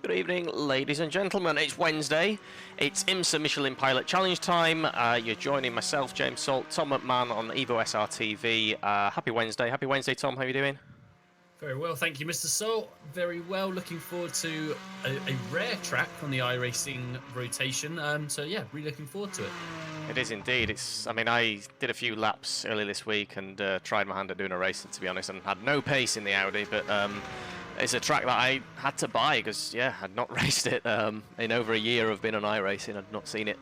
Good evening, ladies and gentlemen. It's Wednesday. It's IMSA Michelin Pilot Challenge time. You're joining myself, James Salt, Tom McMahon on Evo SR TV. Happy Wednesday. Happy Wednesday, Tom. How are you doing? Very well, thank you, Mr. Salt. Very well. Looking forward to a rare track on the iRacing rotation. So yeah, really looking forward to it. It is indeed. I did a few laps earlier this week and tried my hand at doing a race, to be honest, and had no pace in the Audi, but it's a track that I had to buy because, yeah, I'd not raced it in over a year of being on iRacing. I'd not seen it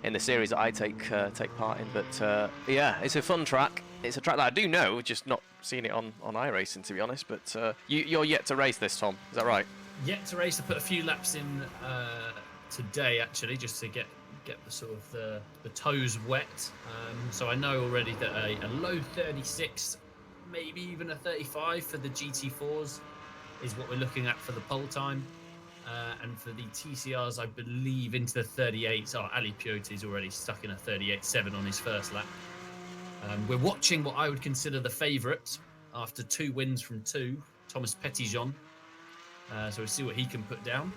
in the series that I take part in, but yeah, it's a fun track. It's a track that I do know, just not seen it on iRacing, to be honest. But you're yet to race this, Tom. Is that right? Yet to race. I put a few laps in today, actually, just to get the sort of the toes wet. So I know already that a low 36, maybe even a 35 for the GT4s is what we're looking at for the pole time. And for the TCRs, I believe into the 38s. Oh, Ali Pioti's already stuck in a 38.7 on his first lap. We're watching what I would consider the favourite after 2 wins from 2, Thomas Petitjean. So we'll see what he can put down.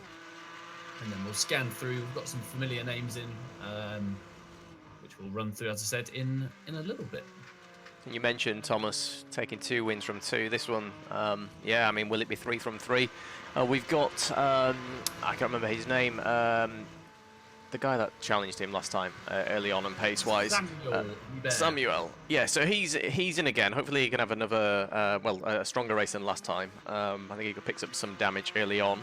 And then we'll scan through. We've got some familiar names in, which we'll run through, as I said, in a little bit. You mentioned Thomas taking 2 wins from 2. This one, yeah, I mean, will it be 3 from 3? We've got, I can't remember his name, the guy that challenged him last time, early on and pace-wise. Samuel. Yeah, so he's in again. Hopefully he can have another, a stronger race than last time. I think he picks up some damage early on.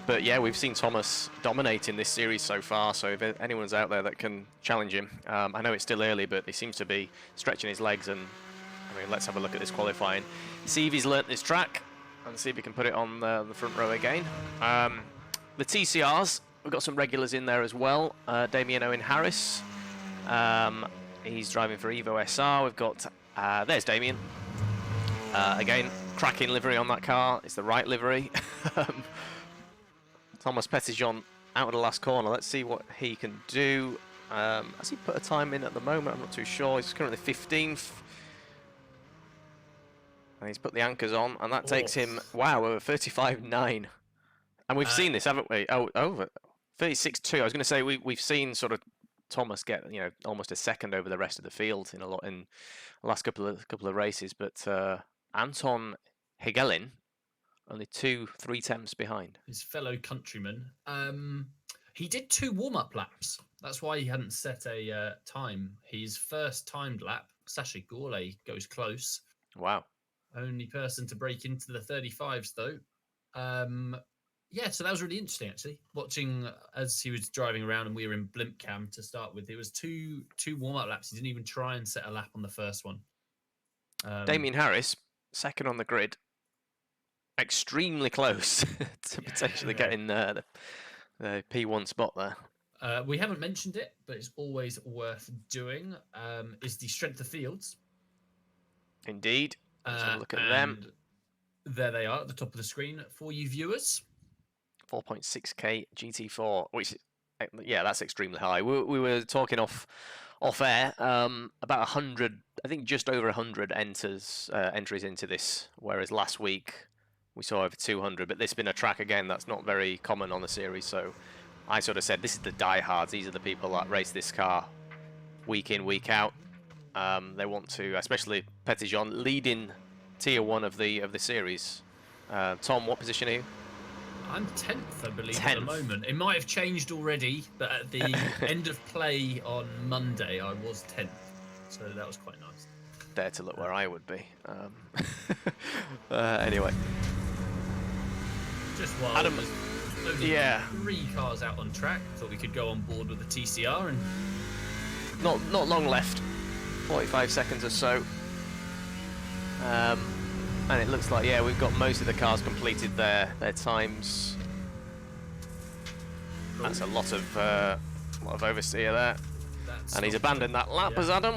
But yeah, we've seen Thomas dominating this series so far, so if anyone's out there that can challenge him, I know it's still early, but he seems to be stretching his legs, and I mean, let's have a look at this qualifying. See if he's learnt this track, and see if he can put it on the front row again. The TCRs, we've got some regulars in there as well. Damien Owen Harris, he's driving for Evo SR. We've got, there's Damien. Again, cracking livery on that car. It's the right livery. Thomas Petitjean out of the last corner. Let's see what he can do. Has he put a time in at the moment? I'm not too sure. He's currently 15th. And he's put the anchors on, and that takes him, wow, over 35.9. And we've seen this, haven't we? Oh, over 36.2. I was going to say we've seen sort of Thomas get, you know, almost a second over the rest of the field in the last couple of races, but Anton Higelin only 3 tenths behind his fellow countryman. He did 2 warm-up laps. That's why he hadn't set a time. His first timed lap, Sasha Gourlay goes close. Wow. Only person to break into the 35s, though. Yeah, so that was really interesting, actually. Watching as he was driving around, and we were in blimp cam to start with. It was two warm-up laps. He didn't even try and set a lap on the first one. Damien Harris, second on the grid. Extremely close to potentially getting the P1 spot there. We haven't mentioned it, but it's always worth doing, is the strength of fields. Indeed. Let's have a look at them. There they are at the top of the screen for you viewers. 4.6k GT4, which, yeah, that's extremely high. We were talking off air, about 100, I think just over 100 entries into this, whereas last week we saw over 200, but this has been a track, again, that's not very common on the series, so I sort of said this is the diehards. These are the people that race this car week in, week out. They want to, especially Petitjean, leading tier 1 of the series. Tom, what position are you? I'm 10th, I believe, 10th. At the moment. It might have changed already, but at the end of play on Monday, I was 10th. So that was quite nice. Dare to look where I would be. Anyway. Just while Adam, there's only 3 cars out on track, thought we could go on board with the TCR. And not long left. 45 seconds or so. And it looks like, yeah, we've got most of the cars completed their times. That's a lot of oversteer there. And he's abandoned that lap, has Adam.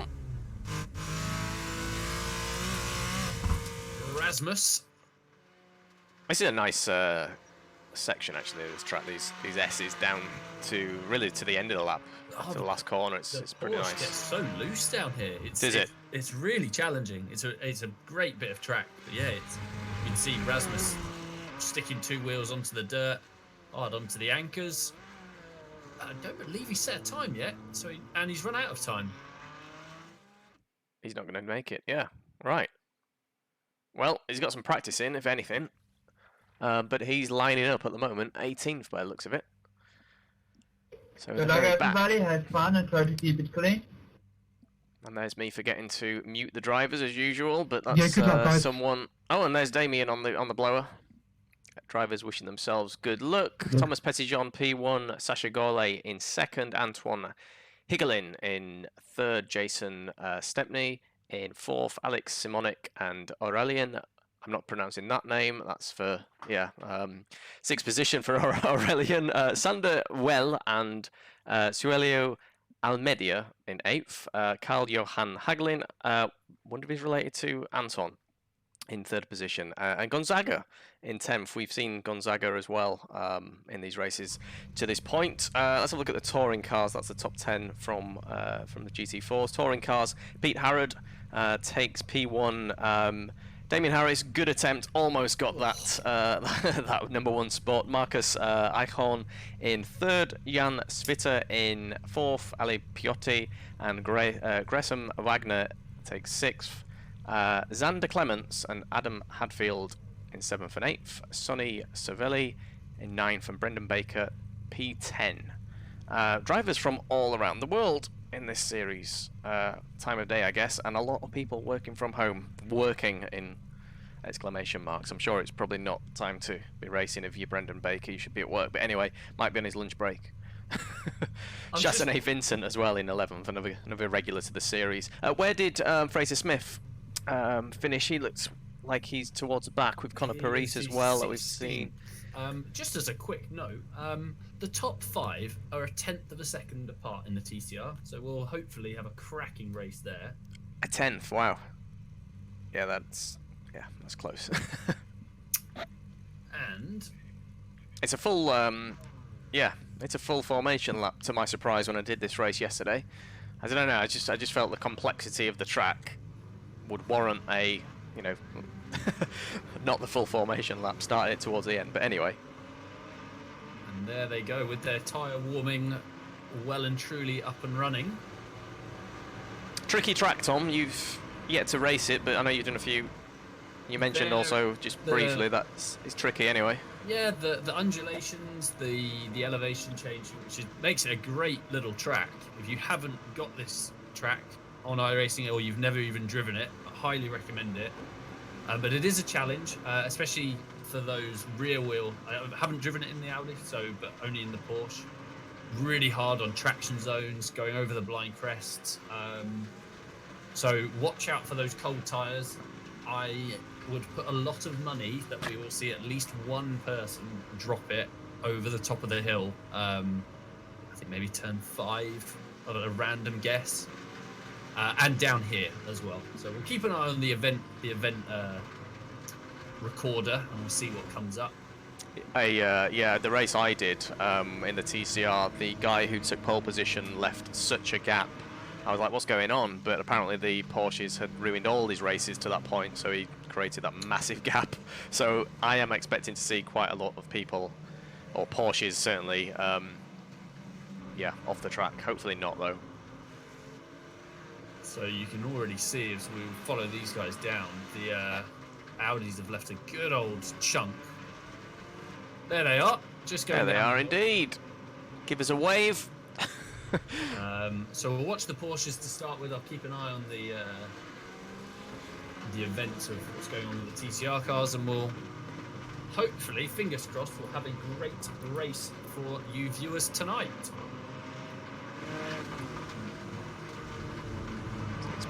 Rasmus. This is a nice section, actually, of this track. These S's down to really to the end of the lap, to the last corner. It's pretty nice. It's so loose down here. It's really challenging. It's a great bit of track. But yeah, you can see Rasmus sticking 2 wheels onto the dirt Hard onto the anchors. I don't believe he set a time yet, and he's run out of time. He's not going to make it. Yeah, right. Well, he's got some practice in, if anything. But he's lining up at the moment, 18th by the looks of it. So Good luck, everybody. Have fun and try to keep it clean. And there's me forgetting to mute the drivers as usual, but that's someone. Oh, and there's Damien on the blower. Drivers wishing themselves good luck. Yeah. Thomas Petitjean P1, Sasha Gorley in second, Antoine Higelin in third, Jason Stepney in fourth, Alex Simonik and Aurelien. I'm not pronouncing that name. That's for, yeah, sixth position for Aurelien. Sander Well and Suelio Almedia in eighth. Carl Johan Hagelin, wonder if he's related to Anton, in third position. And Gonzaga in 10th. We've seen Gonzaga as well in these races to this point. Let's have a look at the touring cars. That's the top 10 from the GT4s. Touring cars, Pete Harrod takes P1. Damien Harris, good attempt, almost got that that number one spot. Marcus Eichhorn in third, Jan Svitter in fourth, Ali Piotti and Gresham Wagner takes sixth. Xander Clements and Adam Hadfield in 7th and 8th. Sonny Cervelli in 9th and Brendan Baker P10. Drivers from all around the world in this series. Time of day, I guess, and a lot of people working from home. Working in exclamation marks. I'm sure it's probably not time to be racing if you're Brendan Baker. You should be at work. But anyway, might be on his lunch break. Chassanet Vincent as well in 11th, another regular to the series. Where did Fraser Smith finish? He looks like he's towards the back with Conor Paris as well that we've seen. Just as a quick note, the top 5 are a 10th of a second apart in the TCR, so we'll hopefully have a cracking race there. A 10th, wow. Yeah, that's close. And it's a full it's a full formation lap to my surprise when I did this race yesterday. I don't know, I just felt the complexity of the track would warrant a, you know, not the full formation lap, started it towards the end, but anyway. And there they go with their tyre warming well and truly up and running. Tricky track, Tom. You've yet to race it, but I know you've done a few. You mentioned also just briefly that it's tricky anyway. Yeah, the undulations, the elevation change, which makes it a great little track. If you haven't got this track on iRacing or you've never even driven it, I highly recommend it. But it is a challenge, especially for those rear wheel. I haven't driven it in the Audi, but only in the Porsche. Really hard on traction zones, going over the blind crests. So watch out for those cold tyres. I would put a lot of money that we will see at least one person drop it over the top of the hill. I think maybe turn 5, a random guess. And down here as well. So we'll keep an eye on the event recorder, and we'll see what comes up. Yeah, the race I did in the TCR, the guy who took pole position left such a gap. I was like, what's going on? But apparently the Porsches had ruined all his races to that point, so he created that massive gap. So I am expecting to see quite a lot of people, or Porsches certainly, yeah, off the track. Hopefully not, though. So you can already see as we follow these guys down, the Audis have left a good old chunk. There they are, just going. There they are indeed. Give us a wave. So we'll watch the Porsches to start with. I'll keep an eye on the events of what's going on with the TCR cars, and we'll hopefully, fingers crossed, we'll have a great race for you viewers tonight.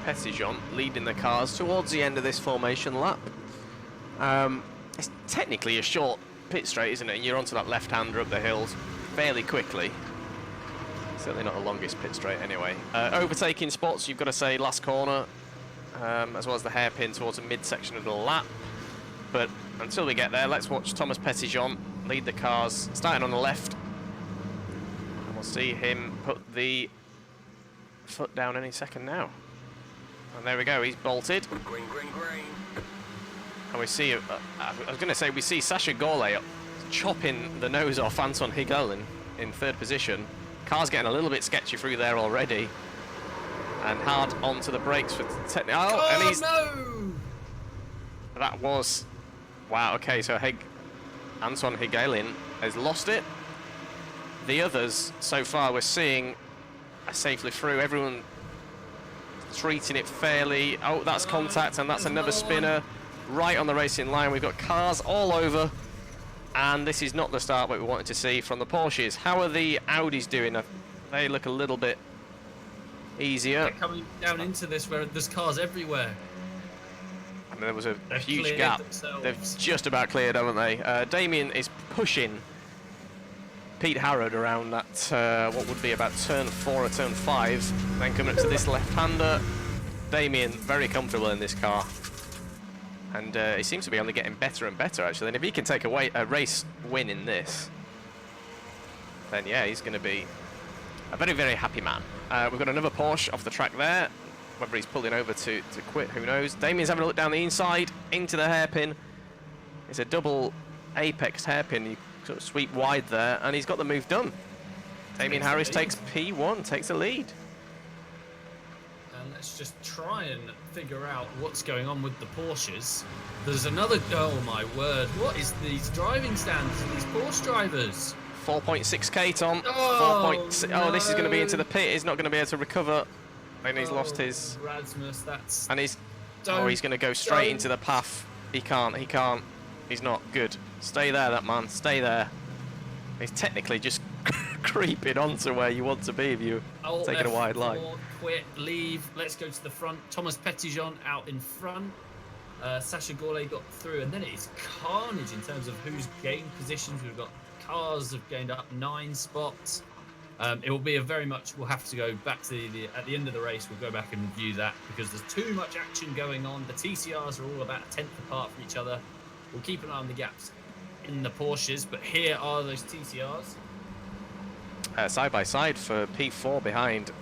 Petitjean leading the cars towards the end of this formation lap. It's technically a short pit straight, isn't it? And you're onto that left-hander up the hills fairly quickly. Certainly not the longest pit straight anyway. Overtaking spots, you've got to say last corner, as well as the hairpin towards the midsection of the lap. But until we get there, let's watch Thomas Petitjean lead the cars, starting on the left. And we'll see him put the foot down any second now. And there we go, he's bolted. Green, green, green. And we see, I was going to say, we see Sasha Gorley chopping the nose off Anton Higuelin in third position. Car's getting a little bit sketchy through there already. And hard onto the brakes for technical. Oh, and he's... no! That was... Wow, okay, so Anton Higuelin has lost it. The others, so far, we're seeing are safely through. Everyone treating it fairly. Oh, that's contact, and that's another spinner right on the racing line. We've got cars all over. And this is not the start that we wanted to see from the Porsches. How are the Audis doing? They look a little bit easier. They're coming down into this where there's cars everywhere. And there was a They've huge cleared gap. themselves. They've just about cleared, haven't they? Damien is pushing Pete Harrod around that, what would be about turn 4 or turn 5. Then coming up to this left-hander. Damien very comfortable in this car. And he seems to be only getting better and better, actually. And if he can take a race win in this, then yeah, he's going to be a very, very happy man. We've got another Porsche off the track there. Whether he's pulling over to quit, who knows. Damien's having a look down the inside, into the hairpin. It's a double apex hairpin. You sort of sweep wide there, and he's got the move done. Damien Harris takes P1, takes the lead. And let's just try and figure out what's going on with the Porsches. There's another... Oh, my word. What is these driving standards of these Porsche drivers? 4.6k, Tom. Oh, 4.6. no. Oh, this is going to be into the pit. He's not going to be able to recover. And he's lost his... Rasmus, that's... And he's... Oh, he's going to go straight into the path. He can't. He's not good. Stay there, that man. Stay there. He's technically just creeping onto where you want to be if you're taking a wide line. Quit, leave. Let's go to the front. Thomas Petitjean out in front. Sasha Gourlay got through, and then it's carnage in terms of who's gained positions. We've got cars have gained up 9 spots. It will be a very much. We'll have to go back to at the end of the race. We'll go back and review that because there's too much action going on. The TCRs are all about a tenth apart from each other. We'll keep an eye on the gaps in the Porsches, but here are those TCRs. Side by side for P4 behind.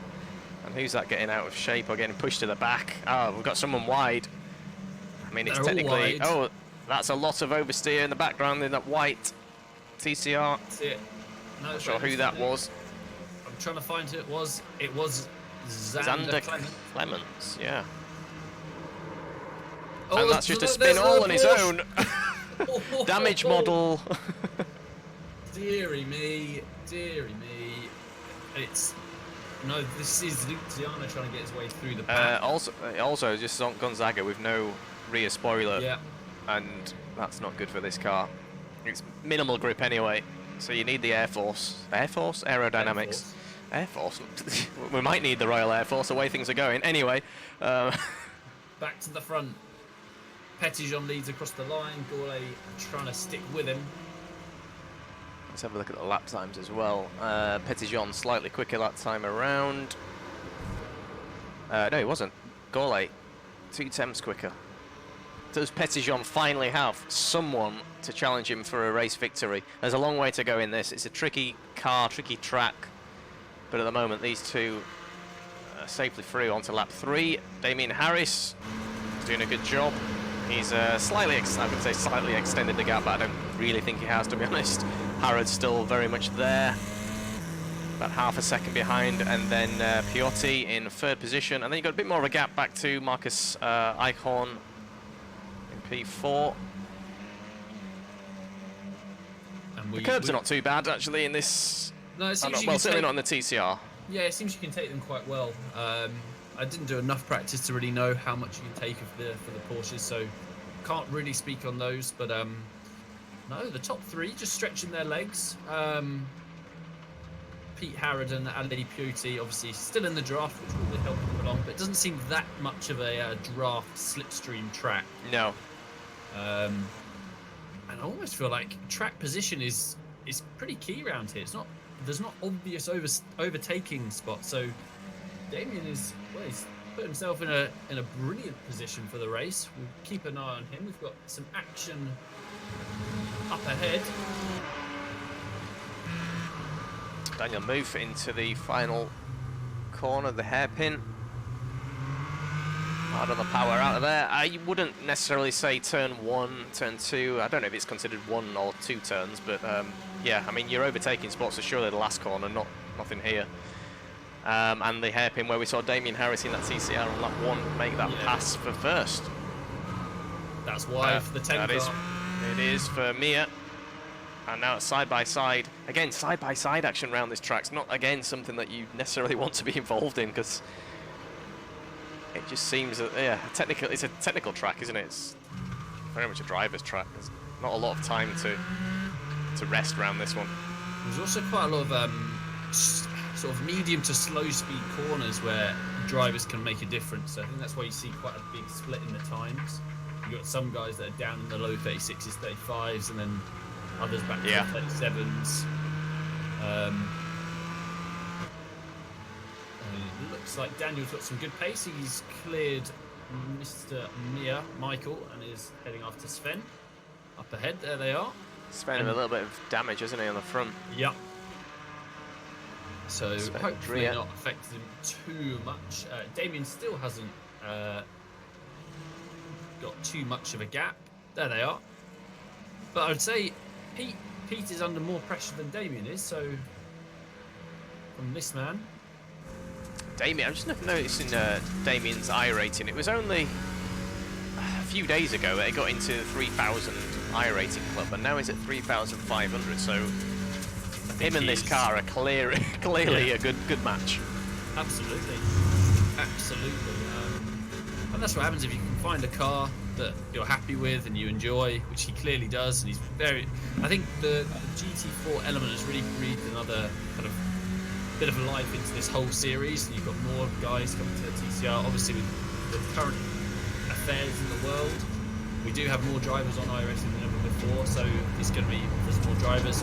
And who's that getting out of shape or getting pushed to the back? Oh, we've got someone wide. I mean, it's They're technically... all wide. Oh, that's a lot of oversteer in the background in that white TCR. That's it. No, Not sure who that was. I'm trying to find who it was. It was Xander Clements. Clements, yeah. Oh, And that's just a spin all on his own. Damage model. Deary me, deary me. It's... No, this is Luke Ziano trying to get his way through the pack. Also, just Gonzaga with no rear spoiler. Yeah. And that's not good for this car. It's minimal grip anyway, so you need the Air Force. Air Force? Aerodynamics. Air Force? We might need the Royal Air Force, the way things are going. Anyway. Back to the front. Petitjean leads across the line. Gourlay trying to stick with him. Let's have a look at the lap times as well. Petitjean slightly quicker that time around. No, he wasn't. Gourlay, 2 tenths quicker. Does Petitjean finally have someone to challenge him for a race victory? There's a long way to go in this. It's a tricky car, tricky track. But at the moment, these two are safely through onto lap 3. Damien Harris is doing a good job. He's slightly, I would say slightly extended the gap, but I don't really think he has, to be honest. Harrod's still very much there. About half a second behind, and then Piotti in 3rd position. And then you've got a bit more of a gap back to Marcus Eichhorn in P4. And The curbs are not too bad, actually, in this... No, it seems well, certainly not in the TCR. Yeah, it seems you can take them quite well. I didn't do enough practice to really know how much you can take for the Porsches, so can't really speak on those. But no, the top 3 just stretching their legs. Pete Harrod and Ali Piotti obviously still in the draft, which will help them along, but it doesn't seem that much of a draft slipstream track. No. And I almost feel like track position is pretty key around here. There's not obvious overtaking spots, so Damien he's put himself in a brilliant position for the race. We'll keep an eye on him. We've got some action up ahead. Daniel move into the final corner, the hairpin. Hard on the power out of there. I wouldn't necessarily say turn 1, turn 2. I don't know if it's considered 1 or 2 turns, but yeah, I mean, your overtaking spots are surely the last corner, nothing here. And the hairpin where we saw Damien Harris in that TCR on lap 1 make that pass for first. That's why for the 10 car. It is for Mia. And now it's side by side. Again, side by side action around this track. It's not, again, something that you necessarily want to be involved in, because it just seems that, yeah, it's a technical track, isn't it? It's very much a driver's track. There's not a lot of time to rest around this one. There's also quite a lot of sort of medium to slow speed corners where drivers can make a difference. So I think that's why you see quite a big split in the times. You've got some guys that are down in the low 36s, 35s, and then others back to the 37s. It looks like Daniel's got some good pace. He's cleared Mr. Michael, and is heading after Sven. Up ahead, there they are. Sven with a little bit of damage, isn't he, on the front? Yep. So hopefully not affected him too much. Damien still hasn't got too much of a gap. There they are. But I would say Pete is under more pressure than Damien is, so from this man. Damien, I'm just noticing Damien's iRating. It was only a few days ago that it got into the 3,000 iRating club, and now he's at 3,500, so him and this car are clearly a good match. Absolutely. And that's what happens if you can find a car that you're happy with and you enjoy, which he clearly does. And he's I think the GT4 element has really breathed another kind of bit of life into this whole series. And you've got more guys coming to the TCR. Obviously, with the current affairs in the world, we do have more drivers on iRacing than ever before. So it's going to be, there's more drivers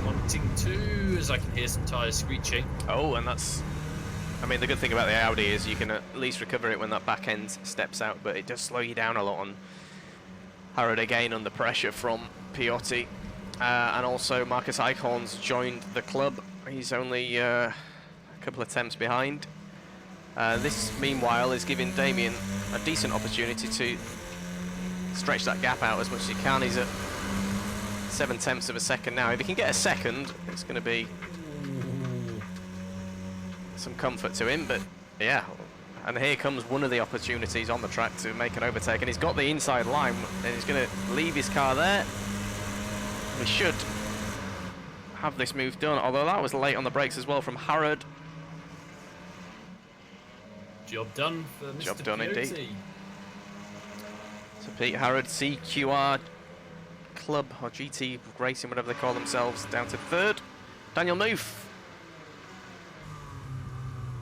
wanting to, as I can hear some tyres screeching. Oh, and that's, I mean, the good thing about the Audi is you can at least recover it when that back end steps out, but it does slow you down a lot on Harrod again under pressure from Piotti. And also Marcus Eichhorn's joined the club. He's only a couple of attempts behind. This, meanwhile, is giving Damien a decent opportunity to stretch that gap out as much as he can. He's at 0.7 of a second now. If he can get a second, it's going to be some comfort to him, but yeah. And here comes one of the opportunities on the track to make an overtake, and he's got the inside line, and he's going to leave his car there. We should have this move done, although that was late on the brakes as well from Harrod. Job done for Mr. Job done Piotti. indeed. So Pete Harrod, CQR Club, or GT Racing, whatever they call themselves, down to third. Daniel Moof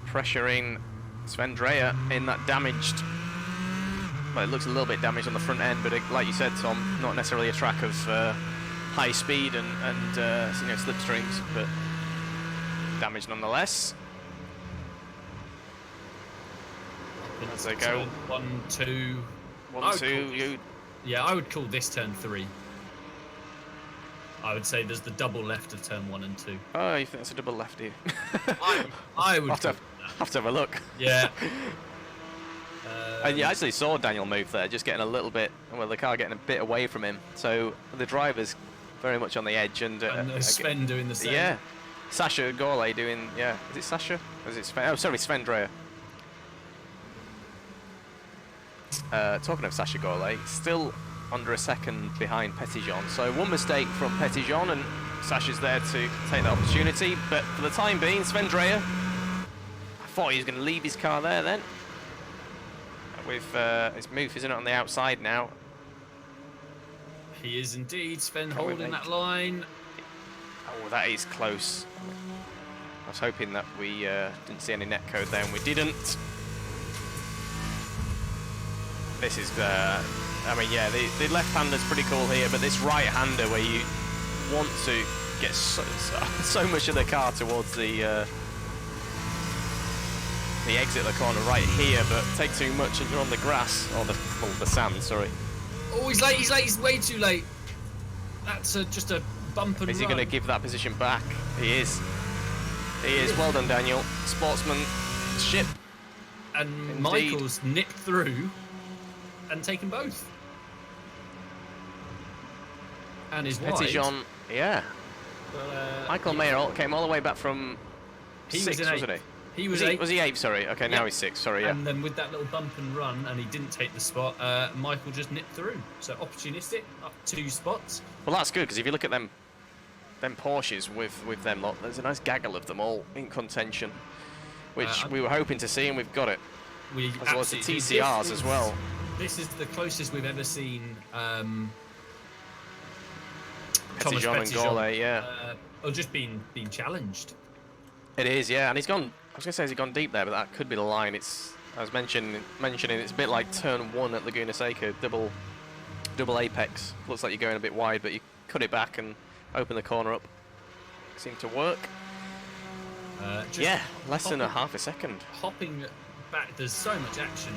pressuring Sven Dreyer in that damaged, well, it looks a little bit damaged on the front end, but it, like you said, Tom, not necessarily a track of high speed and you know, slipstreams, but damage nonetheless. As they go. 1, 2. 1, 2. Yeah, I would call this turn 3. I would say there's the double left of turn 1 and 2. Oh, you think that's a double left, do you? I would have to have a look. Yeah. And you actually saw Daniel move there, just getting a little bit, well, the car getting a bit away from him. So the driver's very much on the edge. And Sven doing the same. Yeah. Sasha Gorley doing, yeah. Is it Sasha? Or is it Sven? Oh, sorry, Sven Dreyer. Talking of Sasha Gorley, still under a second behind Petitjean. So one mistake from Petitjean, and Sasha's there to take the opportunity. But for the time being, Sven Dreyer, I thought he was going to leave his car there then. With his move, isn't it, on the outside now? He is indeed. Sven holding that line. Oh, that is close. I was hoping that we didn't see any netcode there, and we didn't. This is, I mean, yeah, the left-hander's pretty cool here, but this right-hander where you want to get so much of the car towards the exit of the corner right here, but take too much and you're on the grass, or the sand, sorry. Oh, he's late, he's way too late. That's just a bump and run. Is he going to give that position back? He is. He is. Well done, Daniel. Sportsmanship. And Indeed. Michael's nipped through and taken both. And is wide. Petitjean, yeah. But, Michael Mayer came all the way back from he was 6th, in wasn't he? eighth. He was he, eighth. was he 8th? Sorry. Okay, now Yep. he's 6th. Sorry, yeah. And then with that little bump and run, and he didn't take the spot, Michael just nipped through. So opportunistic, up 2 spots. Well, that's good, because if you look at them Porsches with them lot, there's a nice gaggle of them all in contention, which we were hoping to see, and we've got it. As well as the TCRs as well. This is the closest we've ever seen Thomas Petitjean and Gaulet, yeah. Or just being challenged. It is, yeah, and he's gone. I was going to say he's gone deep there, but that could be the line. It's, I was mentioning it's a bit like turn 1 at Laguna Seca, double apex. Looks like you're going a bit wide, but you cut it back and open the corner up. Seemed to work. Yeah, less than a half a second. Hopping back, there's so much action.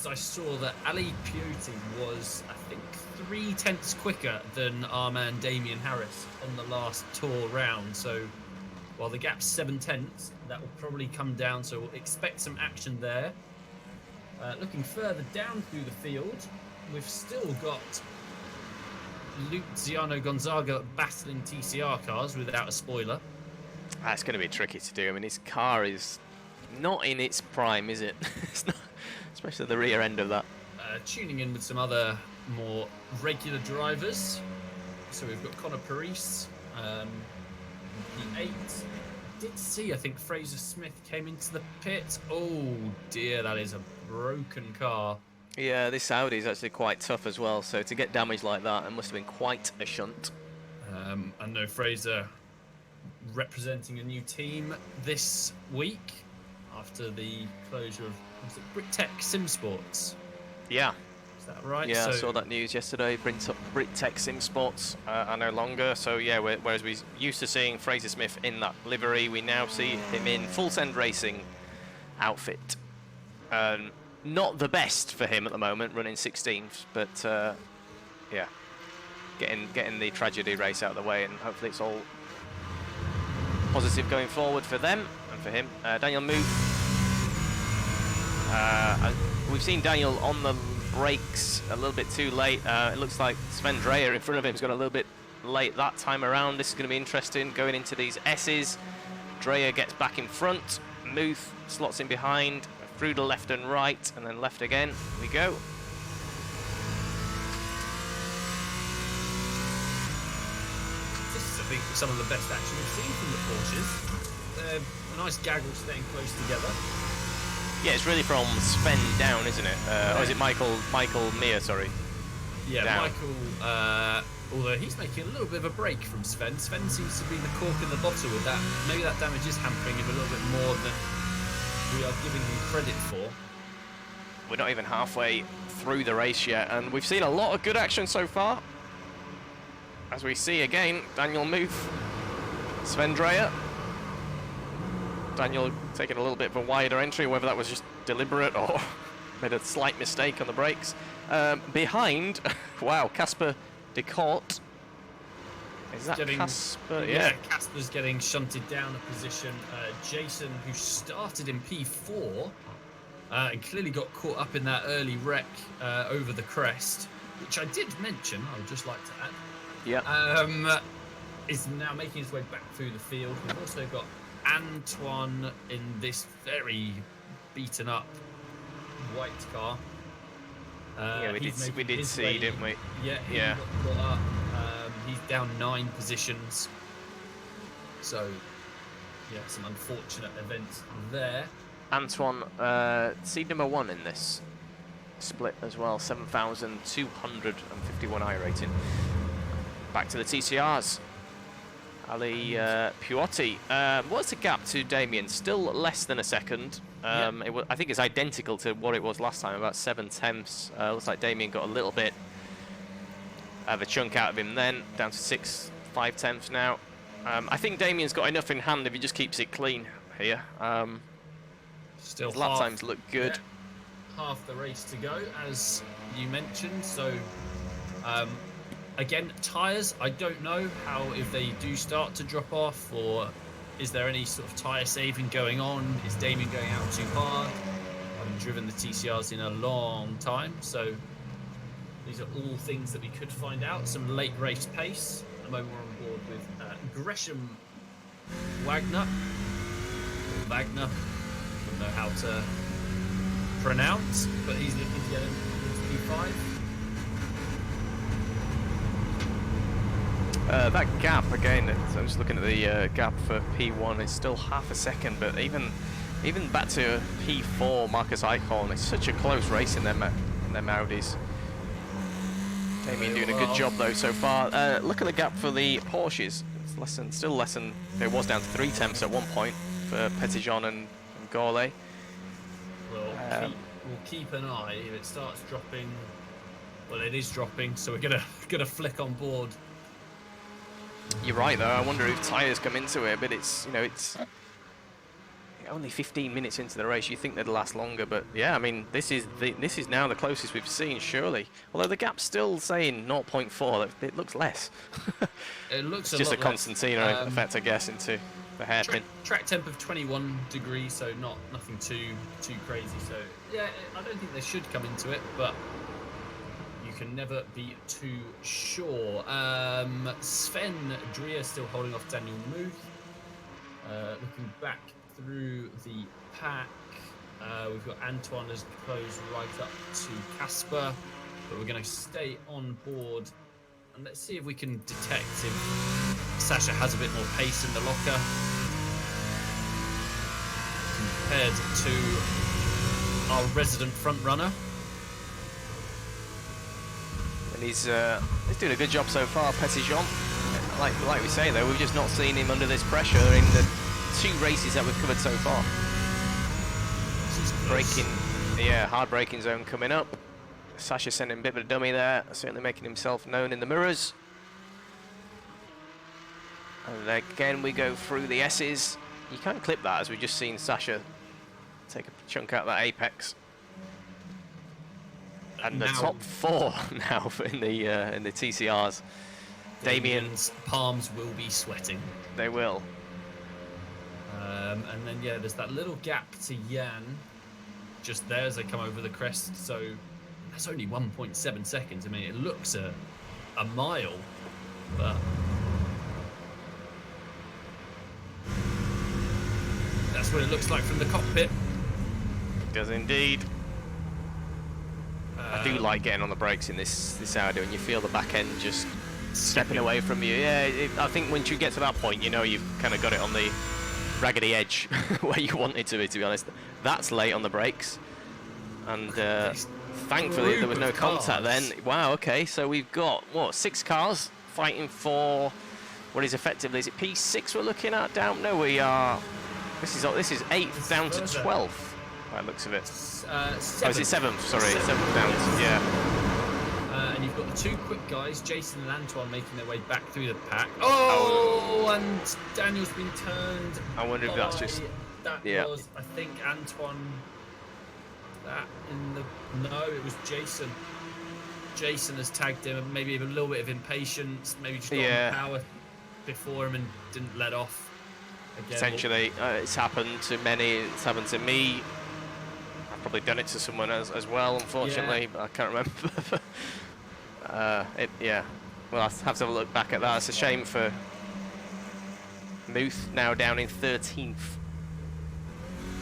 I saw that Ali Pioti was, I think, 3/10 quicker than our man Damien Harris on the last tour round. So while the gap's 7/10, that will probably come down. So we'll expect some action there. Looking further down through the field, we've still got Luciano Gonzaga battling TCR cars without a spoiler. That's going to be tricky to do. I mean, his car is not in its prime, is it? It's not, especially the rear end of that. Tuning in with some other more regular drivers. So we've got Conor Paris, the 8. Did see, I think Fraser Smith came into the pit. Oh dear, that is a broken car. Yeah, this Audi is actually quite tough as well, so to get damage like that, it must have been quite a shunt. I know Fraser representing a new team this week after the closure of BritTech Sim Sports. Yeah. Is that right? Yeah, I saw that news yesterday. BritTech Sim Sports are no longer. So yeah, whereas we used to seeing Fraser Smith in that livery, we now see him in full send racing outfit. Not the best for him at the moment, running 16th, but yeah, getting the tragedy race out of the way, and hopefully it's all positive going forward for them and for him. Daniel Muth. We've seen Daniel on the brakes a little bit too late. It looks like Sven Dreyer in front of him's got a little bit late that time around. This is going to be interesting going into these S's. Dreyer gets back in front. Muth slots in behind. Through to left and right, and then left again. Here we go. This is, I think, some of the best action we've seen from the Porsches. A nice gaggle staying close together. Yeah, it's really from Sven down, isn't it? Or is it Michael Meyer, sorry? Yeah, down. Michael, although he's making a little bit of a break from Sven. Sven seems to be the cork in the bottle with that. Maybe that damage is hampering him a little bit more than we are giving him credit for. We're not even halfway through the race yet, and we've seen a lot of good action so far. As we see again, Daniel Muth, Sven Dreyer. Daniel taking a little bit of a wider entry, whether that was just deliberate or made a slight mistake on the brakes. Behind, wow, Casper de Court. Is that Casper? Yeah. Casper's getting shunted down a position. Jason, who started in P4 and clearly got caught up in that early wreck over the crest, which I did mention, I would just like to add. Yeah. Is now making his way back through the field. We've also got Antoine in this very beaten up white car. Yeah, we did see, didn't we? Yeah, he got caught up. He's down 9 positions. So, yeah, some unfortunate events there. Antoine, seed number 1 in this split as well, 7,251 I rating. Back to the TCRs. Ali Pioti. What's the gap to Damien? Still less than a second. I think it's identical to what it was last time, about 7/10. Looks like Damien got a little bit of a chunk out of him then, down to 5/10 now. I think Damien's got enough in hand if he just keeps it clean here. Still his lap times look good. Yeah, half the race to go, as you mentioned. So, again, tyres, I don't know if they do start to drop off, or is there any sort of tyre saving going on? Is Damien going out too hard? haven't driven the TCRs in a long time, so these are all things that we could find out. Some late race pace. At the moment we're on board with Gresham Wagner. Wagner. Don't know how to pronounce, but he's looking to get into P5. That gap again. I'm just looking at the gap for P1. It's still half a second, but even back to P4, Marcus Eichhorn. It's such a close race in their Audis. Damien doing a good job though so far. Look at the gap for the Porsches. It's still less than it was, down to 3/10 at one point for Petitjean and Gorley. We'll keep an eye. If it starts dropping, well, it is dropping, so we're gonna flick on board. You're right though. I wonder if tyres come into it, but it's only 15 minutes into the race. You think they'd last longer, but yeah, I mean, this is now the closest we've seen, surely. Although the gap's still saying 0.4, it looks less. It looks it's just a Constantino effect, I guess, into the hairpin. Track temp of 21 degrees, so nothing too crazy. So yeah, I don't think they should come into it, but you can never be too sure. Sven Dreer still holding off Daniel Muth. Looking back through the pack, we've got Antoine as close right up to Casper, but we're going to stay on board and let's see if we can detect if Sasha has a bit more pace in the locker compared to our resident front runner. And he's doing a good job so far, Petitjean. Like we say though, we've just not seen him under this pressure in the 2 races that we've covered so far. Hard braking zone coming up. Sasha sending a bit of a dummy there, certainly making himself known in the mirrors. And again we go through the S's. You can't clip that, as we've just seen Sasha take a chunk out of that apex. And the top 4 now in the TCRs. Damien's palms will be sweating. They will. And then yeah, there's that little gap to Jan just there as they come over the crest, so that's only 1.7 seconds. I mean, it looks a mile, but that's what it looks like from the cockpit. It does indeed. I do like getting on the brakes in this Audi, and you feel the back end just stepping away from you. Yeah, I think once you get to that point, you know you've kind of got it on the raggedy edge where you want it to be honest. That's late on the brakes, and thankfully there was no contact then. Wow, okay, so we've got, what, 6 cars fighting for what is effectively, is it P6 we're looking at down? No, we are, this is 8th down to 12th by the looks of it. Oh, is it 7th? Sorry, 7th down to, yeah. And you've got the 2 quick guys, Jason and Antoine, making their way back through the pack. Oh, and Daniel's been turned. I wonder if that's just... That was, I think, Antoine. That in the... No, it was Jason. Jason has tagged him, maybe a little bit of impatience, maybe just got on power before him and didn't let off. Again, essentially, it's happened to many, it's happened to me. I've probably done it to someone as well, unfortunately, but I can't remember. Well, I'll have to have a look back at that. It's a shame for Muth, now down in 13th.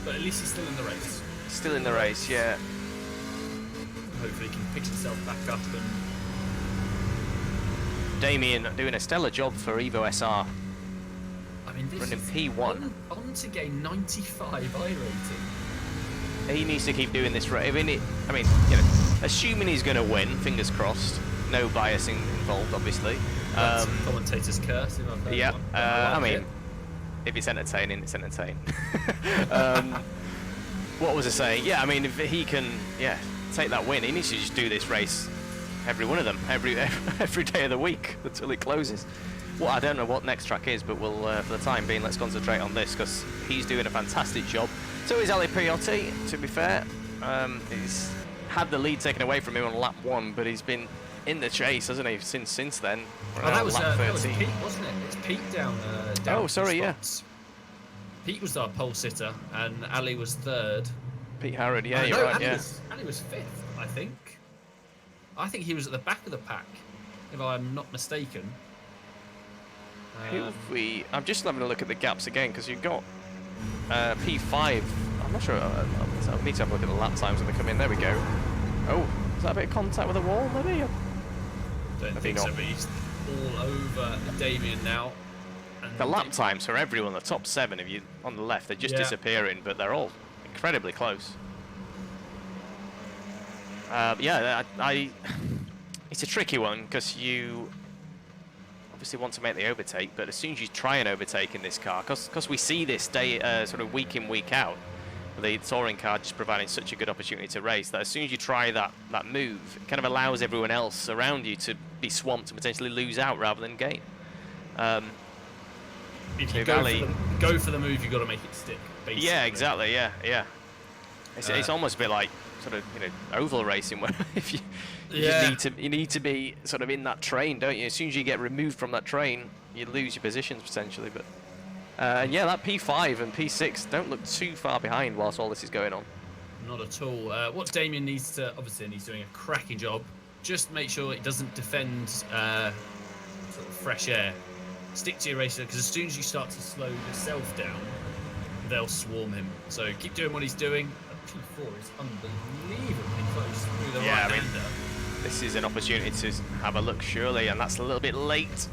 But at least he's still in the race. Still in the race, yeah. Hopefully he can pick himself back up. And Damien doing a stellar job for Evo SR. I mean, this running is P1. On to gain 95 iRating. He needs to keep doing this. I mean, assuming he's going to win, fingers crossed. No biasing involved, obviously. That's commentator's curse. If I've heard one. I mean, if it's entertaining, it's entertaining. What was I saying? Yeah, I mean, if he can, take that win, he needs to just do this race, every one of them, every day of the week until it closes. Well, I don't know what next track is, but we'll, for the time being, let's concentrate on this because he's doing a fantastic job. So is Ali Piotti, to be fair. He's had the lead taken away from him on lap 1, but he's been in the chase, hasn't he, since then? That was Pete, wasn't it? It's Pete down oh, sorry, yeah. Pete was our pole sitter, and Ali was 3rd. Pete Harrod, yeah, No, you're right, Ali yeah. Ali was 5th, I think. I think he was at the back of the pack, if I'm not mistaken. Who have we... I'm just having a look at the gaps again, because you've got P5. I'm not sure. I need to have a look at the lap times when they come in. There we go. Oh, is that a bit of contact with the wall, maybe? Don't Maybe think not. so, but he's all over Damien now. And The lap times for everyone, the top 7, if you on the left, they're just disappearing, but they're all incredibly close. Yeah, it's a tricky one because you obviously want to make the overtake, but as soon as you try and overtake in this car, because we see this day sort of week in, week out, the touring car just providing such a good opportunity to race, that as soon as you try that move, it kind of allows everyone else around you to be swamped and potentially lose out rather than gain. If you go for the move, you've got to make it stick, basically. Yeah, exactly, yeah. It's almost a bit like sort of, you know, oval racing, where if you need to be sort of in that train, don't you? As soon as you get removed from that train, you lose your positions potentially. But and yeah, that P5 and P6 don't look too far behind whilst all this is going on. Not at all. What Damien needs to, obviously, and he's doing a cracking job. Just make sure it doesn't defend sort of fresh air. Stick to your racer, because as soon as you start to slow yourself down, they'll swarm him. So keep doing what he's doing. P4 is unbelievably close through the right-hander. This is an opportunity to have a look, surely, and that's a little bit late.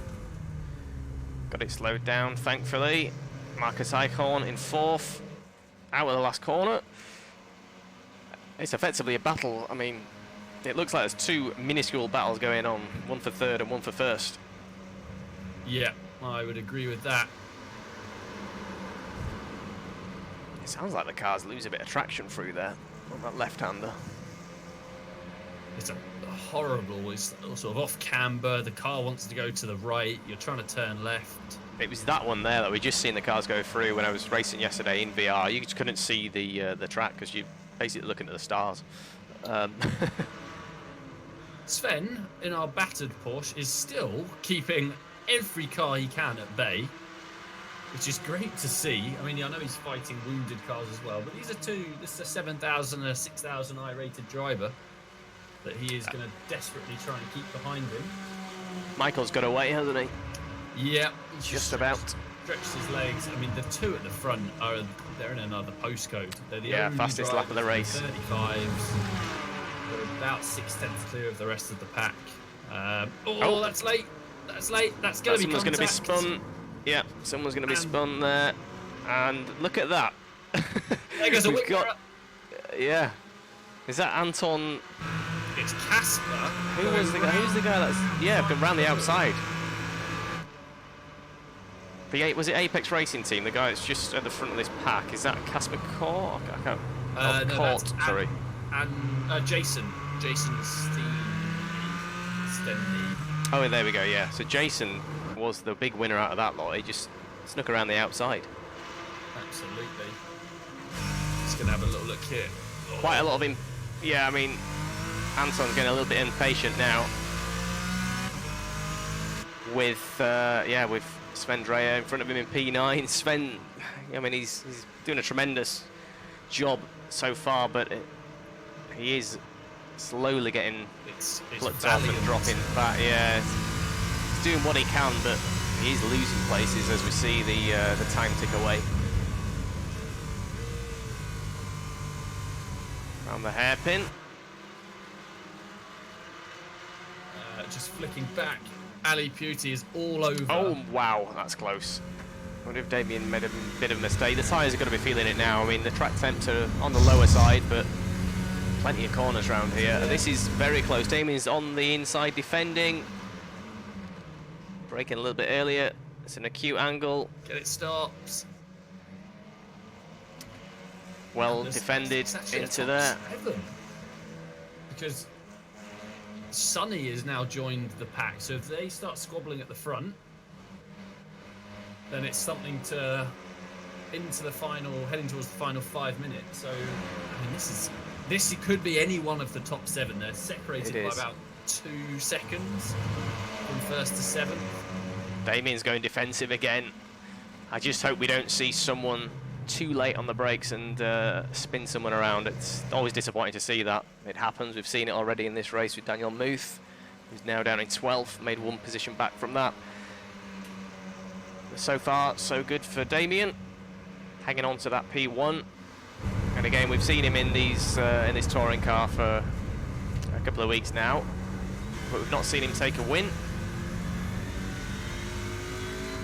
Got it slowed down, thankfully. Marcus Eichhorn in 4th, out of the last corner. It's effectively a battle. I mean, it looks like there's 2 minuscule battles going on, one for 3rd and one for 1st. Yeah, I would agree with that. It sounds like the cars lose a bit of traction through there on that left-hander. It's a horrible, it's sort of off camber, the car wants to go to the right, you're trying to turn left. It was that one there that we just seen the cars go through when I was racing yesterday in VR. You just couldn't see the track because you're basically looking at the stars. Sven, in our battered Porsche, is still keeping every car he can at bay, which is great to see. I mean, I know he's fighting wounded cars as well, but these are this is a 7,000 and a 6,000 I-rated driver that he is going to desperately try and keep behind him. Michael's got away, hasn't he? Yeah. Just about. Stretched his legs. I mean, the 2 at the front they're in another postcode. They're the only fastest lap of the race. 35s. They're about 6/10 clear of the rest of the pack. Oh, that's late. That's late. That's going to be contact. Someone's going to be spun. Yeah, someone's going to be spun there. And look at that. There goes a whip. Yeah. Is that Anton? It's Casper. Who's the guy that's around the outside? Was it Apex Racing Team? The guy that's just at the front of this pack. Is that Casper Court? I can't. No, Court. Sorry. And Jason Stenny. Oh, there we go. Yeah. So Jason was the big winner out of that lot. He just snuck around the outside. Absolutely. Just gonna have a little look here. Oh. Quite a lot of him. Yeah, I mean, Anton's getting a little bit impatient now. With Sven Dreyer in front of him in P9. Sven, I mean, he's doing a tremendous job so far, but he is slowly getting plucked off and dropping back. Yeah, he's doing what he can, but he is losing places as we see the time tick away. Around the hairpin. Just flicking back. Ali Pewty is all over. Oh, wow, that's close. I wonder if Damien made a bit of a mistake. The tyres are going to be feeling it now. I mean, the track temps are on the lower side, but plenty of corners around here. Yeah. This is very close. Damien's on the inside defending. Braking a little bit earlier. It's an acute angle. Get it stopped. Well defended into there. 7. Because Sonny has now joined the pack, so if they start squabbling at the front, then it's something to into the final, heading towards the final 5 minutes. So, I mean, this could be any one of the top 7. They're separated by about 2 seconds from 1st to 7th. Damien's going defensive again. I just hope we don't see someone too late on the brakes and spin someone around. It's always disappointing to see that. It happens. We've seen it already in this race with Daniel Muth, who's now down in 12th, made one position back from that. So far, so good for Damien, hanging on to that P1. And again, we've seen him in these in this touring car for a couple of weeks now, but we've not seen him take a win.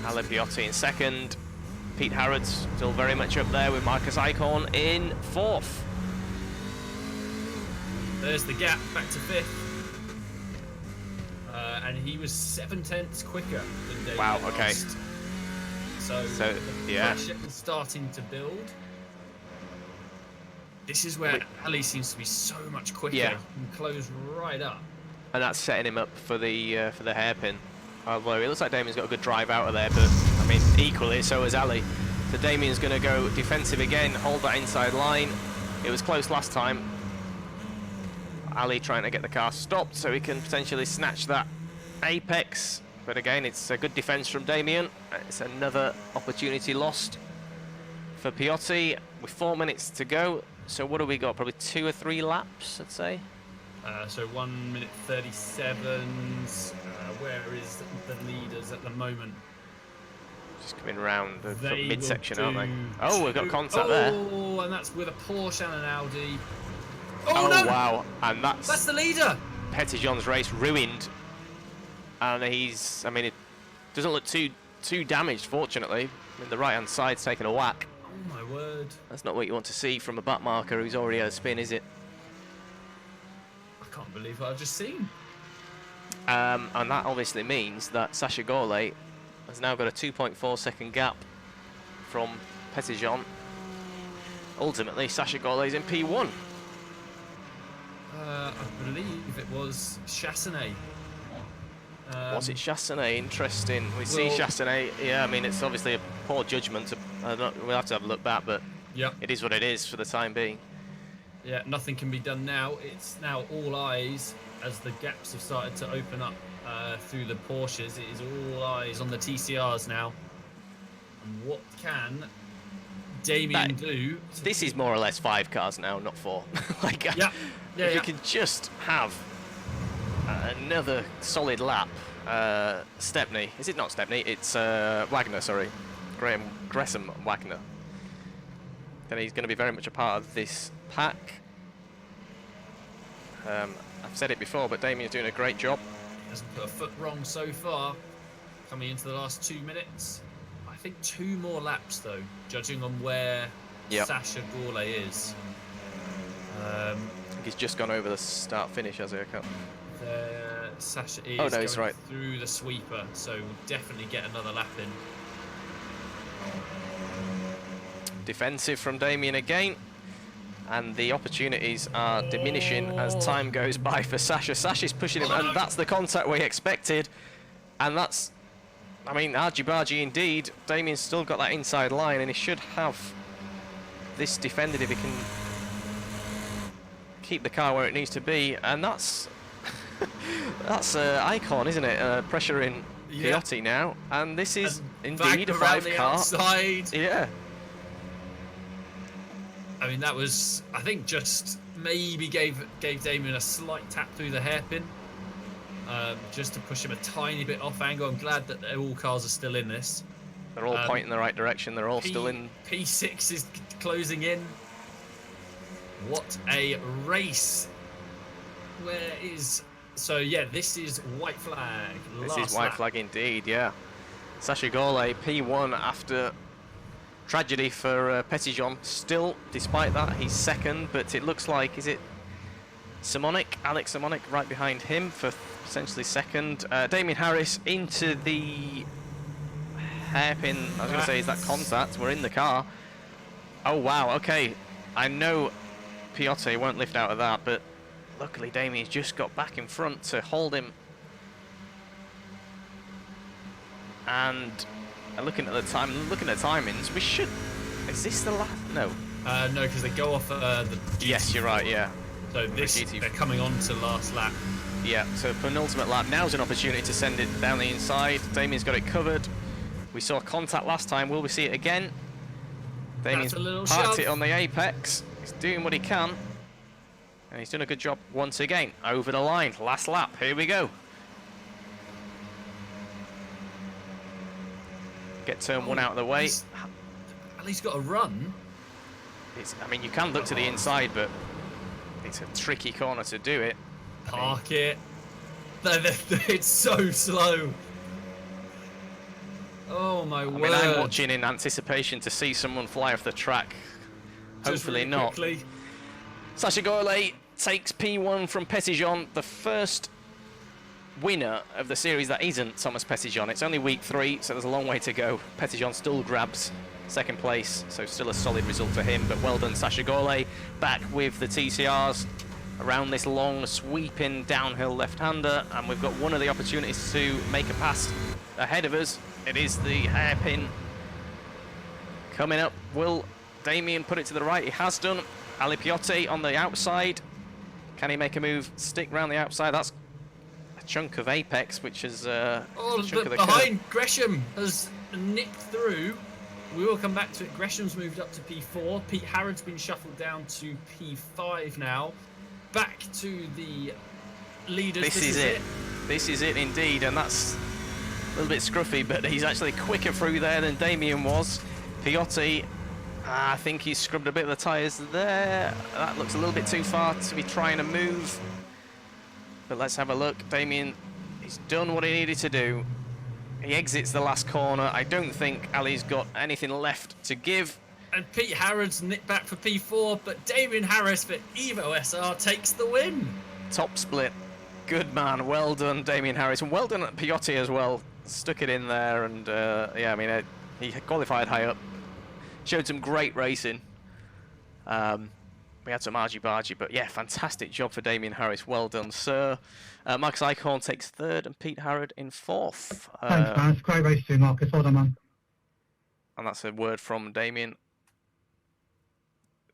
Alan Piotti in second. Pete Harrods still very much up there with Marcus Eichhorn in 4th. There's the gap back to 5th. And he was 7/10 quicker than Damien. Wow, okay. Last. So yeah. pressure is starting to build. This is where Ali seems to be so much quicker. Yeah. He can close right up. And that's setting him up for the hairpin. Although it looks like Damien's got a good drive out of there, but I mean, equally, so has Ali. So Damien's going to go defensive again, hold that inside line. It was close last time. Ali trying to get the car stopped so he can potentially snatch that apex. But again, it's a good defense from Damien. It's another opportunity lost for Piotti with 4 minutes to go. So what do we got? Probably 2 or 3 laps, I'd say. So 1 minute 37s. Where is the leaders at the moment? Just coming round the They midsection, will aren't they? do Oh, we've got contact there. Oh, and that's with a Porsche and an Audi. Oh, no! wow. And That's the leader! Petitjean's race ruined. And he's, I mean, it doesn't look too damaged, fortunately. I mean, the right-hand side's taken a whack. Oh, my word. That's not what you want to see from a back marker who's already had a spin, is it? I can't believe what I've just seen. And that obviously means that Sacha Gourlay has now got a 2.4 second gap from Petitjean. Ultimately, Sacha Gourlay's in P1. I believe it was Chassenay. Was it Chassenay? Interesting. We see Chassenay. Yeah, I mean, it's obviously a poor judgment. We'll have to have a look back, but Yep. it is what it is for the time being. Yeah, nothing can be done now. It's now all eyes as the gaps have started to open up through the Porsches. It is all eyes on the TCRs now. And what can Damien do? This is more or less 5 cars now, not 4. Like, if you can just have another solid lap. Stepney, is it not Stepney? It's Wagner, sorry. Gresham Wagner. Then he's going to be very much a part of this pack. I've said it before, but Damien's doing a great job. He hasn't put a foot wrong so far. Coming into the last 2 minutes. I think 2 more laps, though, judging on where Sacha Gourlay is. I think he's just gone over the start-finish, has he? I can't... Sacha is oh, no, he's going right. through the sweeper, so we'll definitely get another lap in. Defensive from Damien again. And the opportunities are diminishing as time goes by for Sacha. Sacha's pushing him, and that's the contact we expected. And that's, I mean, argy-bargy indeed. Damien's still got that inside line, and he should have this defended if he can keep the car where it needs to be. And that's that's Icon, isn't it? Pressuring Piotti now. And this is indeed a 5 car. Outside. Yeah. I mean, that was, I think, just maybe gave Damien a slight tap through the hairpin, just to push him a tiny bit off angle. I'm glad that all cars are still in this. They're all pointing in the right direction. They're all still in. P6 is closing in. What a race. Where is... So, yeah, this is white flag. This is white flag indeed, yeah. Sacha Gourlay, P1 after... tragedy for Petitjean. Still, despite that, he's second, but it looks like, is it Simonic? Alex Simonic right behind him for essentially second. Damien Harris into the hairpin. I was going to say, is that contact? We're in the car. Oh, wow, okay. I know Piotti won't lift out of that, but luckily Damien's just got back in front to hold him. And... looking at the timings, we should... Is this the last? No. No, because they go off the... Yes, you're right, yeah. So this, they're coming on to last lap. Yeah, so penultimate lap. Now's an opportunity to send it down the inside. Damien's got it covered. We saw contact last time. Will we see it again? Damien's a little parked shove. it on the apex. He's doing what he can. And he's done a good job once again. Over the line. Last lap. Here we go. Get turn one out of the way. At least got a run. I mean, you can look to the inside, but it's a tricky corner to do it. Park it. It's so slow. Oh my word. I mean, I'm watching in anticipation to see someone fly off the track. Hopefully really not. Quickly. Sacha Gourlay takes P1 from Petitjean, the first winner of the series that isn't Thomas Petitjean. It's only week 3, so there's a long way to go. Petitjean still grabs second place, so still a solid result for him, but well done Sacha Gourlay, back with the TCRs around this long sweeping downhill left-hander, and we've got one of the opportunities to make a pass ahead of us. It is the hairpin coming up. Will Damien put it to the right? He has done. Ali Piotti on the outside. Can he make a move, stick round the outside? That's a chunk of apex, which is a chunk of the behind curve. Gresham has nicked through. We will come back to it. Gresham's moved up to P4. Pete Harrod's been shuffled down to P5 now. Back to the leaders. This is it. This is it indeed, and that's a little bit scruffy, but he's actually quicker through there than Damien was. Piotti, I think he's scrubbed a bit of the tyres there. That looks a little bit too far to be trying to move. But let's have a look. Damien, he's done what he needed to do. He exits the last corner. I don't think Ali's got anything left to give. And Pete Harrod's nicked back for P4, but Damien Harris for Evo SR takes the win. Top split. Good man. Well done, Damien Harris. And well done at Piotti as well. Stuck it in there, and yeah, I mean, he qualified high up. Showed some great racing. We had some argy-bargy, but yeah, fantastic job for Damien Harris. Well done, sir. Marcus Eichhorn takes 3rd and Pete Harrod in 4th. Thanks, man. It's a great race too, Marcus. Well done, man. And that's a word from Damien.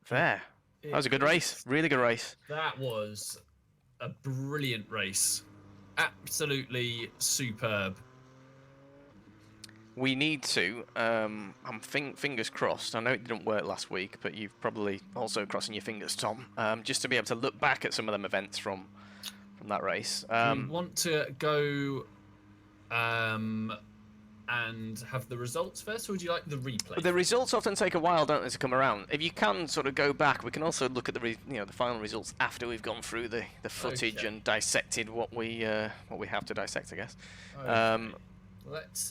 There. That was a good race. Really good race. That was a brilliant race. Absolutely superb. We need to, I'm fingers crossed, I know it didn't work last week, but you've probably also crossing your fingers, Tom, just to be able to look back at some of them events from that race. Do you want to go and have the results first, or would you like the replay? The results often take a while, don't they, to come around. If you can sort of go back, we can also look at the the final results after we've gone through the footage and dissected what we have to dissect, I guess. Okay.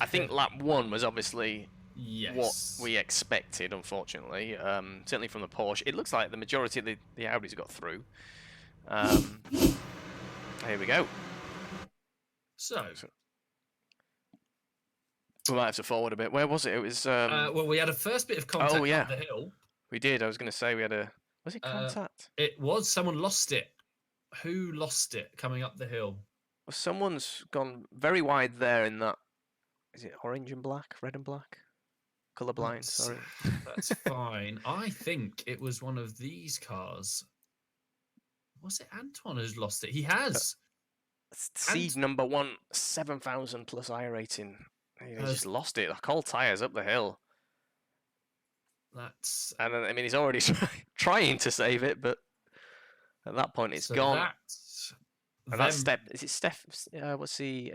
I think lap 1 was obviously yes. what we expected, unfortunately. Certainly from the Porsche. It looks like the majority of the Audis got through. Here we go. So we might have to forward a bit. Where was it? It was... well, we had a first bit of contact up the hill. We did. I was going to say we had a... Was it contact? It was. Someone lost it. Who lost it coming up the hill? Well, someone's gone very wide there in that... Is it orange and black? Red and black? Colourblind, sorry. That's fine. I think it was one of these cars. Was it Antoine who's lost it? He has. Seed number 1, 7,000 plus iRating. He just lost it. Cold tyres up the hill. And I mean, he's already trying to save it, but at that point it's gone. And that's Steph. Is it Steph? What's the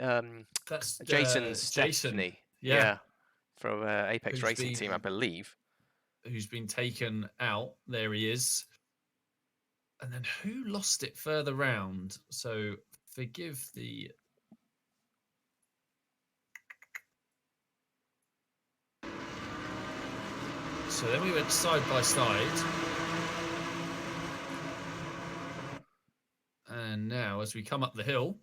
that's Jason's Stephanie. Yeah. From Apex Racing Team, I believe. Who's been taken out? There he is. And then who lost it further round? So forgive the. So then we went side by side. And now, as we come up the hill,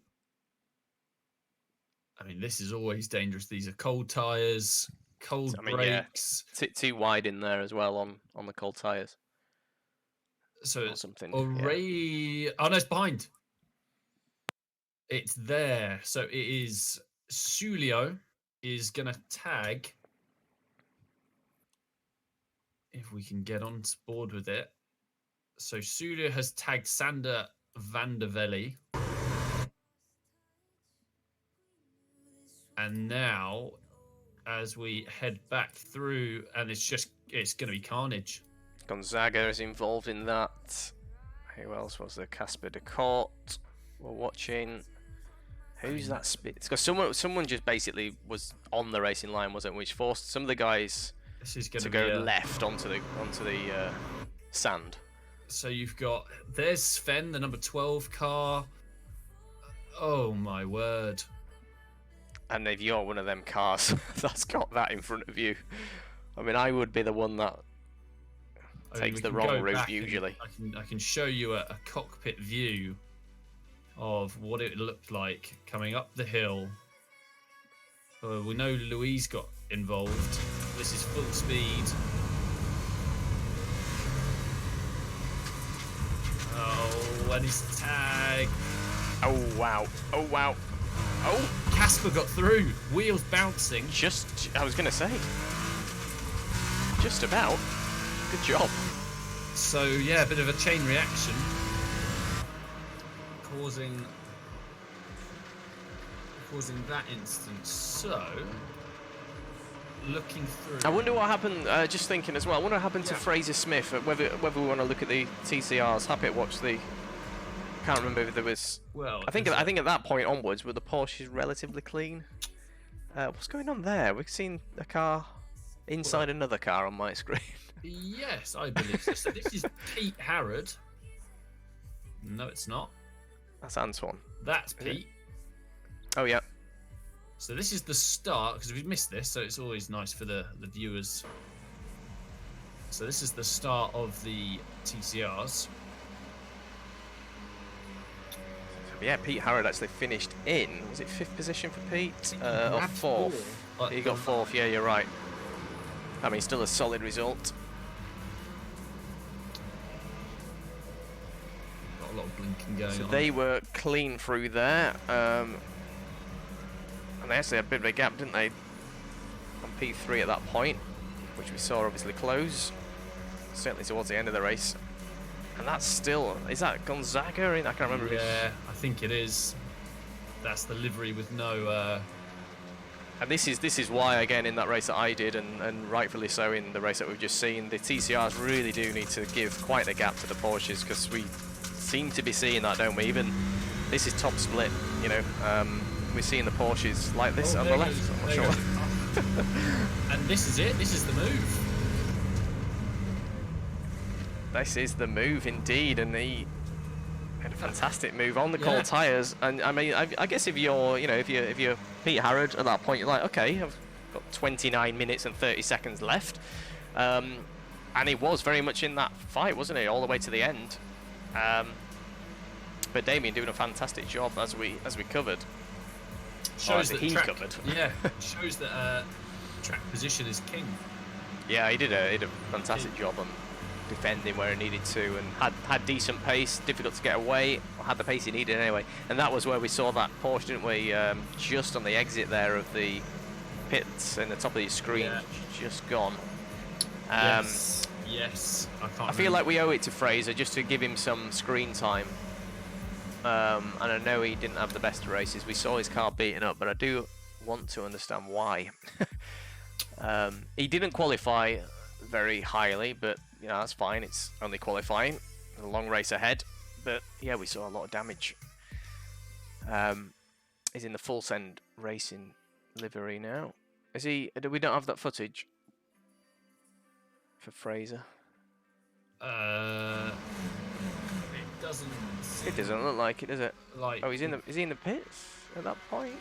I mean, this is always dangerous. These are cold tyres, cold brakes. Yeah. Too wide in there as well on the cold tyres. So or something. Oh, no, it's behind. It's there. So it is Sulio is going to tag. If we can get on board with it. So Sulio has tagged Sander van der Velde. And now as we head back through, and it's going to be carnage. Gonzaga is involved in that. Who else was there? Casper de Court. We're watching. Who's that? It's got someone just basically was on the racing line, wasn't it? Which forced some of the guys to go left onto the sand. So you've got, there's Sven, the number 12 car. Oh my word. And if you're one of them cars that's got that in front of you, I mean, I would be the one that takes the wrong route usually. I can show you a cockpit view of what it looked like coming up the hill. We know Louise got involved. This is full speed. Oh, and his tag. Oh wow! Oh wow! Oh! Casper got through. Wheels bouncing. I was gonna say. Just about. Good job. So yeah, a bit of a chain reaction, causing that instance. So looking through. I wonder what happened. Just thinking as well. I wonder what happened to Fraser Smith. Whether we want to look at the TCRs. Happy to watch the. Can't remember if there was. Well, I think at that point onwards, were the Porsches relatively clean? What's going on there? We've seen a car inside another car on my screen. Yes, I believe so. So this is Pete Harrod. No, it's not. That's Antoine. That's Pete. Oh yeah. So this is the start, because we've missed this, so it's always nice for the viewers. So this is the start of the TCRs. Yeah, Pete Harrod actually finished in, was it 5th position for Pete? Or 4th? He got 4th, yeah, you're right. I mean, still a solid result. Got a lot of blinking going on. So they were clean through there. And they actually had a bit of a gap, didn't they? On P3 at that point, which we saw obviously close. Certainly towards the end of the race. And that's still, is that Gonzaga? I can't remember. Yeah, I think it is. That's the livery with no. And this is why, again, in that race that I did, and rightfully so in the race that we've just seen, the TCRs really do need to give quite a gap to the Porsches, because we seem to be seeing that, don't we? Even this is top split, you know. We're seeing the Porsches like this on the left. I'm not sure. And this is it. This is the move. This is the move indeed, and he had a fantastic move on the cold tyres. And I mean, I guess if you're, you know, if you're Pete Harrod at that point, you're like, okay, I've got 29 minutes and 30 seconds left, and he was very much in that fight, wasn't he, all the way to the end. But Damien doing a fantastic job as we covered. Shows that he track, covered. Yeah, shows that track position is king. Yeah, he did a fantastic job on defending where he needed to, and had decent pace, difficult to get away, or had the pace he needed anyway. And that was where we saw that Porsche, didn't we? Just on the exit there of the pits in the top of your screen, just gone. Yes. I feel like we owe it to Fraser just to give him some screen time. And I know he didn't have the best races. We saw his car beaten up, but I do want to understand why. He didn't qualify very highly, but you know, that's fine. It's only qualifying. A long race ahead. But yeah, we saw a lot of damage. He's in the full send racing livery now. Is he? We don't have that footage for Fraser. It doesn't. It doesn't look like it, does it? Like. Oh, is he in the pits at that point?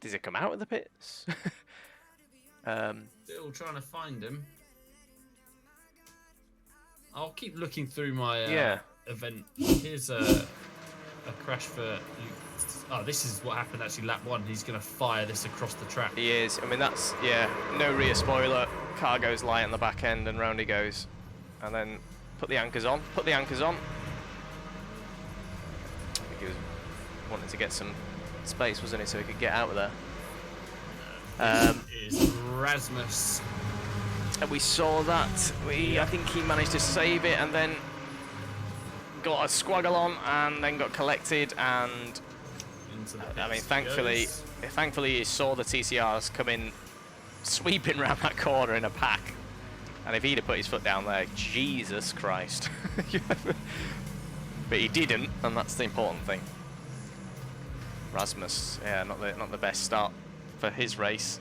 Does he come out of the pits? Still trying to find him. I'll keep looking through my event. Here's a crash for. Oh, this is what happened actually. Lap 1. He's going to fire this across the track. He is. I mean, that's no rear spoiler. Car goes light on the back end, and round he goes. And then put the anchors on. Put the anchors on. I think he was wanting to get some space, wasn't he, so he could get out of there. Is Rasmus. And we saw that. I think he managed to save it, and then got a squaggle on, and then got collected, and onto the I mean, pits thankfully, he saw the TCRs come in, sweeping around that corner in a pack. And if he'd have put his foot down there, Jesus Christ. But he didn't, and that's the important thing. Rasmus, yeah, not the best start for his race.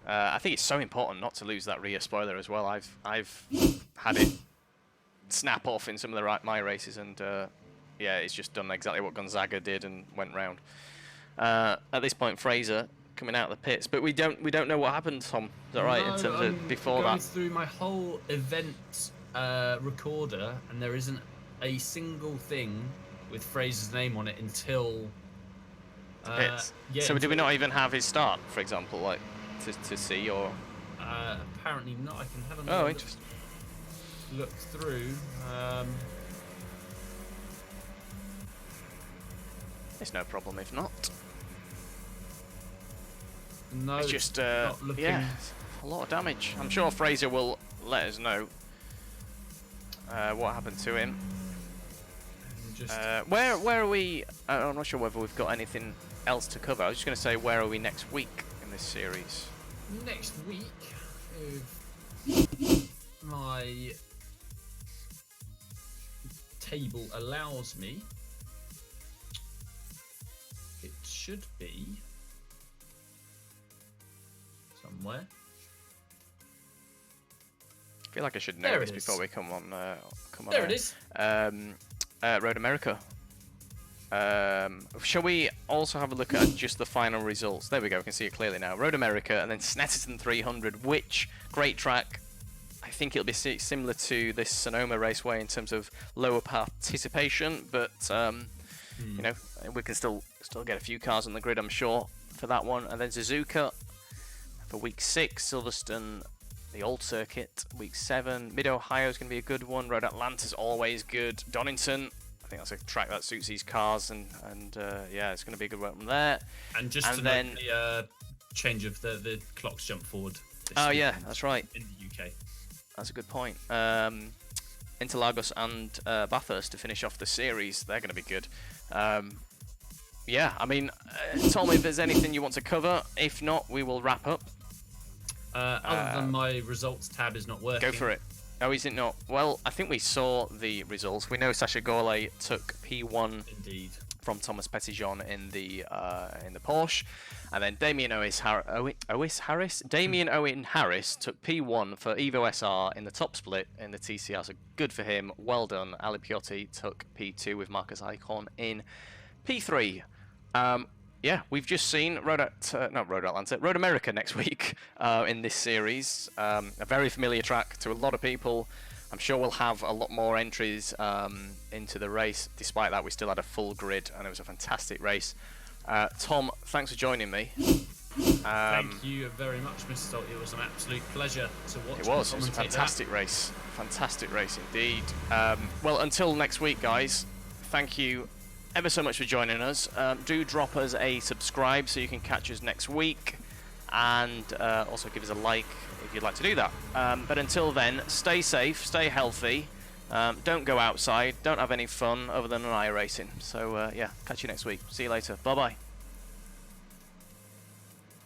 I think it's so important not to lose that rear spoiler as well. I've had it snap off in some of my races, and yeah, it's just done exactly what Gonzaga did and went round. At this point, Fraser coming out of the pits, but we don't know what happened, Tom. Is that right? No, in terms of before going that, through my whole event recorder, and there isn't a single thing with Fraser's name on it until. pits. Yeah, So do we not even have his start, for example, like to see, or? Apparently not. I can have Oh, a interesting. look through. It's no problem if not. No, It's just not looking. yeah, a lot of damage. I'm sure Fraser will let us know what happened to him. Just Where are we? I'm not sure whether we've got anything else to cover. I was just going to say, where are we next week in this series? next week, if my table allows me, it should be somewhere. I feel like I should know There this it is. before we come on. There it is. Road America. Shall we also have a look at just the final results? There we go, we can see it clearly now. Road America and then Snetterton 300, which great track. I think it'll be similar to this Sonoma Raceway in terms of lower participation, but you know, we can still get a few cars on the grid, I'm sure, for that one. And then Suzuka for week 6, Silverstone, the old circuit, week 7. Mid-Ohio is going to be a good one. Road Atlanta's always good. Donington, I think that's a track that suits these cars, and yeah, it's going to be a good one there. And just to then note the change of the clocks jump forward. This oh week yeah, that's right. in the UK. That's a good point. Interlagos and Bathurst to finish off the series. They're going to be good. Yeah, I mean, Tom, if there's anything you want to cover, if not, we will wrap up. Other than my results tab is not working. Go for it. Oh, is it not? Well, I think we saw the results. We know Sasha Gourlay took P1 Indeed. from Thomas Petitjean in the Porsche, and then Damien Owen Harris took P1 for Evo SR in the top split in the TCR. So good for him. Well done. Ali Piotti took P2 with Marcus Icon in P3. Yeah, we've just seen Road America next week in this series. A very familiar track to a lot of people. I'm sure we'll have a lot more entries into the race. Despite that, we still had a full grid, and it was a fantastic race. Tom, thanks for joining me. Thank you very much, Mr. Stolt. It was an absolute pleasure to watch. It was a fantastic race. Fantastic race indeed. Well, until next week, guys, thank you ever so much for joining us. Do drop us a subscribe so you can catch us next week, and also give us a like if you'd like to do that. But until then, stay safe, stay healthy, don't go outside, don't have any fun other than an iRacing. So yeah, catch you next week. See you later. Bye bye.